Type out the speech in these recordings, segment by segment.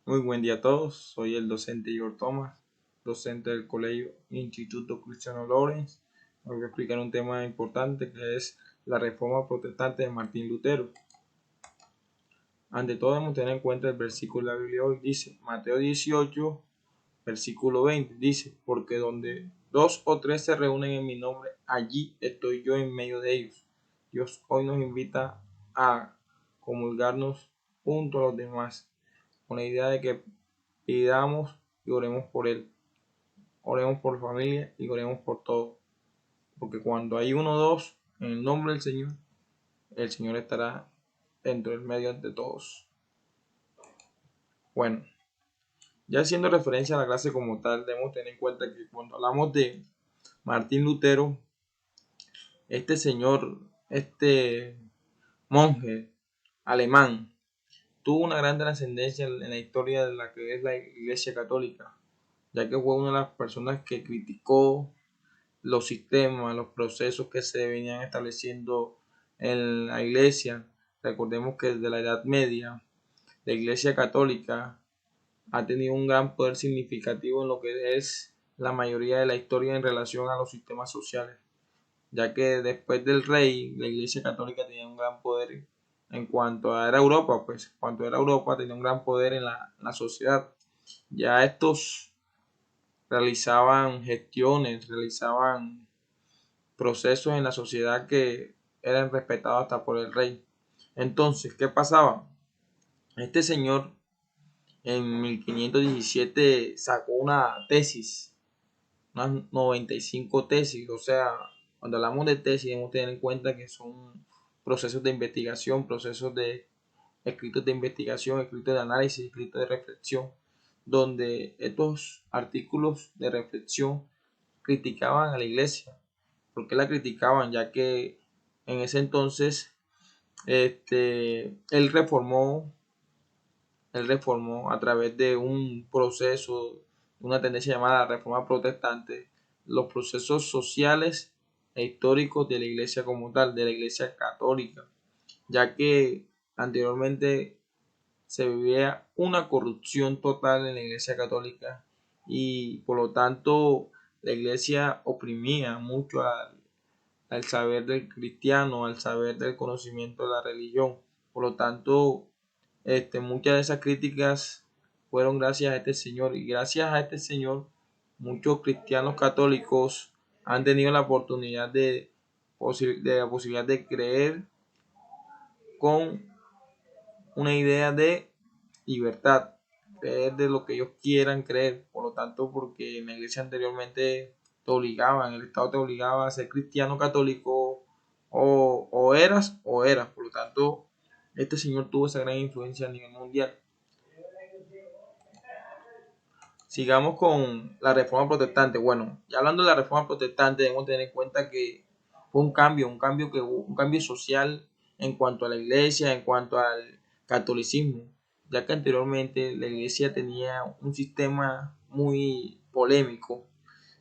Muy buen día a todos, soy el docente Igor Thomas, docente del Colegio Instituto Cristiano Lorenz. Hoy voy a explicar un tema importante que es la reforma protestante de Martín Lutero. Ante todo debemos tener en cuenta el versículo de la Biblia hoy, dice Mateo 18, versículo 20, dice, porque donde dos o tres se reúnen en mi nombre, allí estoy yo en medio de ellos. Dios hoy nos invita a comulgarnos junto a los demás, con la idea de que pidamos y oremos por él, oremos por familia y oremos por todo, porque cuando hay uno o dos en el nombre del Señor, el Señor estará dentro del medio de todos. Bueno, ya haciendo referencia a la clase como tal, debemos tener en cuenta que cuando hablamos de Martín Lutero, este señor, este monje alemán, tuvo una gran trascendencia en la historia de la que es la Iglesia Católica, ya que fue una de las personas que criticó los sistemas, los procesos que se venían estableciendo en la iglesia. Recordemos que desde la Edad Media, la Iglesia Católica ha tenido un gran poder significativo en lo que es la mayoría de la historia en relación a los sistemas sociales, ya que después del rey, la Iglesia Católica tenía un gran poder en cuanto a era Europa, pues cuanto era Europa tenía un gran poder en la sociedad. Ya estos realizaban gestiones, realizaban procesos en la sociedad que eran respetados hasta por el rey. Entonces, ¿qué pasaba? Este señor en 1517 sacó una tesis, unas 95 tesis, o sea, cuando hablamos de tesis debemos tener en cuenta que son procesos de investigación, procesos de escritos de investigación, escritos de análisis, escritos de reflexión, donde estos artículos de reflexión criticaban a la iglesia. ¿Por qué la criticaban? Ya que en ese entonces él reformó a través de un proceso, una tendencia llamada reforma protestante, los procesos sociales e históricos de la iglesia como tal, de la iglesia católica, ya que anteriormente se vivía una corrupción total en la iglesia católica y por lo tanto la iglesia oprimía mucho al saber del cristiano, al saber del conocimiento de la religión. Por lo tanto, muchas de esas críticas fueron gracias a este señor y gracias a este señor muchos cristianos católicos han tenido la oportunidad de la posibilidad de creer con una idea de libertad, creer de lo que ellos quieran creer. Por lo tanto, porque en la iglesia anteriormente te obligaban, el Estado te obligaba a ser cristiano católico o eras o eras. Por lo tanto, este señor tuvo esa gran influencia a nivel mundial. Sigamos con la reforma protestante. Bueno, ya hablando de la reforma protestante, debemos tener en cuenta que fue un cambio social en cuanto a la iglesia, en cuanto al catolicismo, ya que anteriormente la iglesia tenía un sistema muy polémico,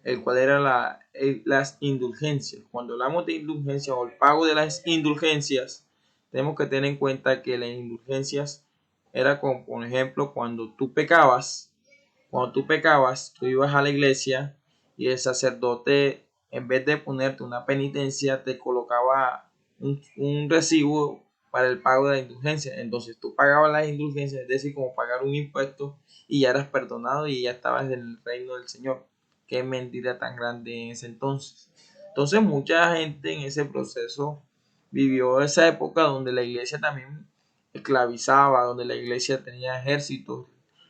el cual era las indulgencias. Cuando hablamos de indulgencias o el pago de las indulgencias, tenemos que tener en cuenta que las indulgencias era como, por ejemplo, cuando tú pecabas, tú ibas a la iglesia y el sacerdote, en vez de ponerte una penitencia, te colocaba un recibo para el pago de la indulgencia. Entonces tú pagabas las indulgencias, es decir, como pagar un impuesto, y ya eras perdonado y ya estabas en el reino del Señor. Qué mentira tan grande en ese entonces. Entonces mucha gente en ese proceso vivió esa época donde la iglesia también esclavizaba, donde la iglesia tenía ejércitos.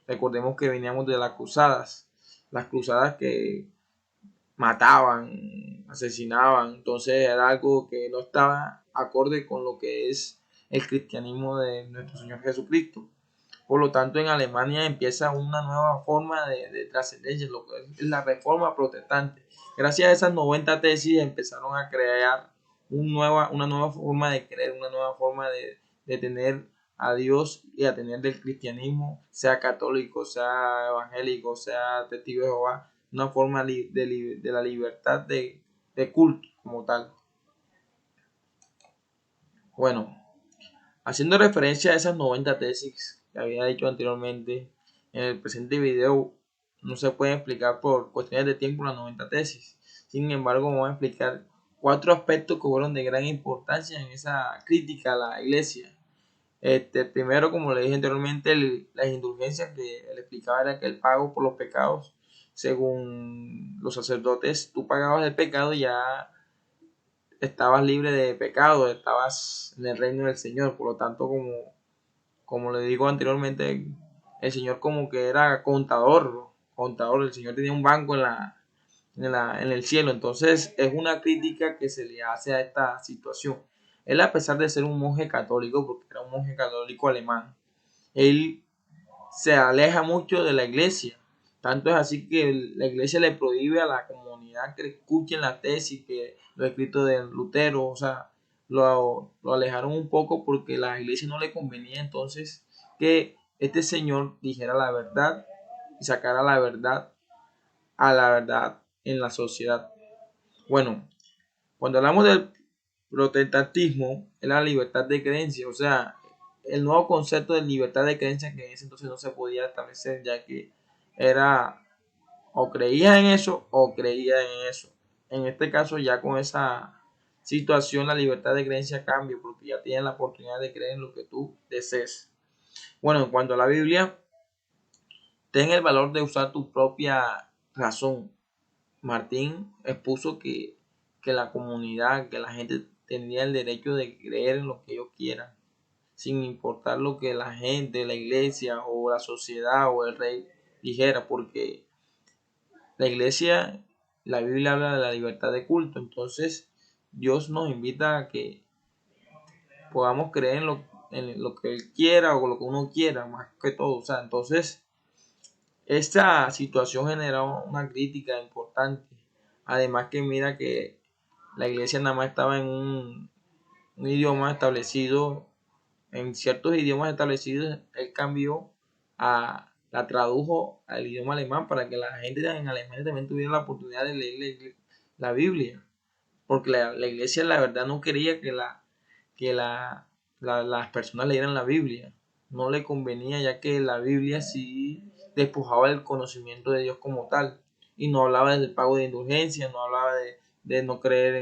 Recordemos que veníamos de las cruzadas que mataban, asesinaban, entonces era algo que no estaba acorde con lo que es el cristianismo de nuestro Señor Jesucristo. Por lo tanto, en Alemania empieza una nueva forma de trascendencia, lo que es la reforma protestante. Gracias a esas 90 tesis empezaron a crear una nueva forma de creer, una nueva forma de tener a Dios y a tener del cristianismo, sea católico, sea evangélico, sea testigo de Jehová, una forma de la libertad de culto como tal. Bueno, haciendo referencia a esas 90 tesis que había dicho anteriormente, en el presente video no se puede explicar por cuestiones de tiempo las 90 tesis. Sin embargo, vamos a explicar 4 aspectos que fueron de gran importancia en esa crítica a la iglesia. Primero, como le dije anteriormente, las indulgencias, que él explicaba era que el pago por los pecados, según los sacerdotes, tú pagabas el pecado y ya estabas libre de pecado, estabas en el reino del Señor. Por lo tanto, como le digo anteriormente, el Señor como que era contador, el Señor tenía un banco en el cielo. Entonces es una crítica que se le hace a esta situación. Él, a pesar de ser un monje católico, porque era un monje católico alemán, él se aleja mucho de la iglesia. Tanto es así que la iglesia le prohíbe a la comunidad que escuchen la tesis, que los escritos de Lutero, o sea, lo alejaron un poco porque a la iglesia no le convenía entonces que este señor dijera la verdad y sacara la verdad a la verdad en la sociedad. Bueno, cuando hablamos del protestantismo, es la libertad de creencia, o sea, el nuevo concepto de libertad de creencia que en ese entonces no se podía establecer, ya que era o creía en eso o creía en eso. En este caso, ya con esa situación, la libertad de creencia cambia, porque ya tienes la oportunidad de creer en lo que tú desees. Bueno, en cuanto a la Biblia, ten el valor de usar tu propia razón. Martín expuso que la comunidad, que la gente tenía el derecho de creer en lo que ellos quieran, sin importar lo que la gente, la iglesia o la sociedad o el rey dijera, porque la iglesia, la Biblia habla de la libertad de culto. Entonces Dios nos invita a que podamos creer en lo que Él quiera o lo que uno quiera, más que todo. O sea, entonces esta situación genera una crítica importante. Además que mira que la iglesia nada más estaba en un idioma establecido, en ciertos idiomas establecidos, él cambió la tradujo al idioma alemán para que la gente en Alemania también tuviera la oportunidad de leer la Biblia. Porque la iglesia la verdad no quería que las personas leyeran la Biblia. No le convenía, ya que la Biblia sí despojaba el conocimiento de Dios como tal. Y no hablaba del pago de indulgencia, no hablaba de no creer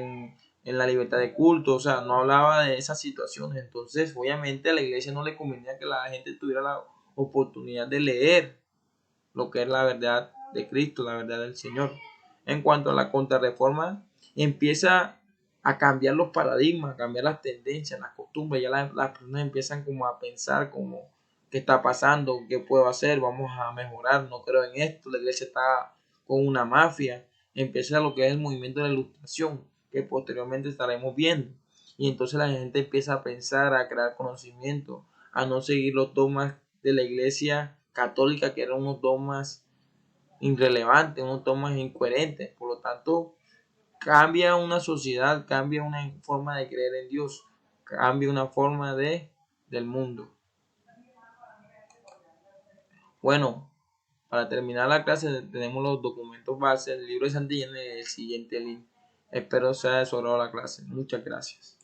en la libertad de culto, o sea, no hablaba de esas situaciones. Entonces, obviamente a la iglesia no le convenía que la gente tuviera la oportunidad de leer lo que es la verdad de Cristo, la verdad del Señor. En cuanto a la contrarreforma, empieza a cambiar los paradigmas, a cambiar las tendencias, las costumbres. Ya las personas empiezan como a pensar como qué está pasando, qué puedo hacer, vamos a mejorar, no creo en esto, la iglesia está con una mafia. Empieza lo que es el movimiento de la ilustración, que posteriormente estaremos viendo. Y entonces la gente empieza a pensar, a crear conocimiento, a no seguir los dogmas de la iglesia católica, que eran unos dogmas irrelevantes, unos dogmas incoherentes. Por lo tanto, cambia una sociedad, cambia una forma de creer en Dios, cambia una forma del mundo. Bueno, para terminar la clase tenemos los documentos base, el libro de Santillana y el siguiente link. Espero sea de su agrado la clase. Muchas gracias.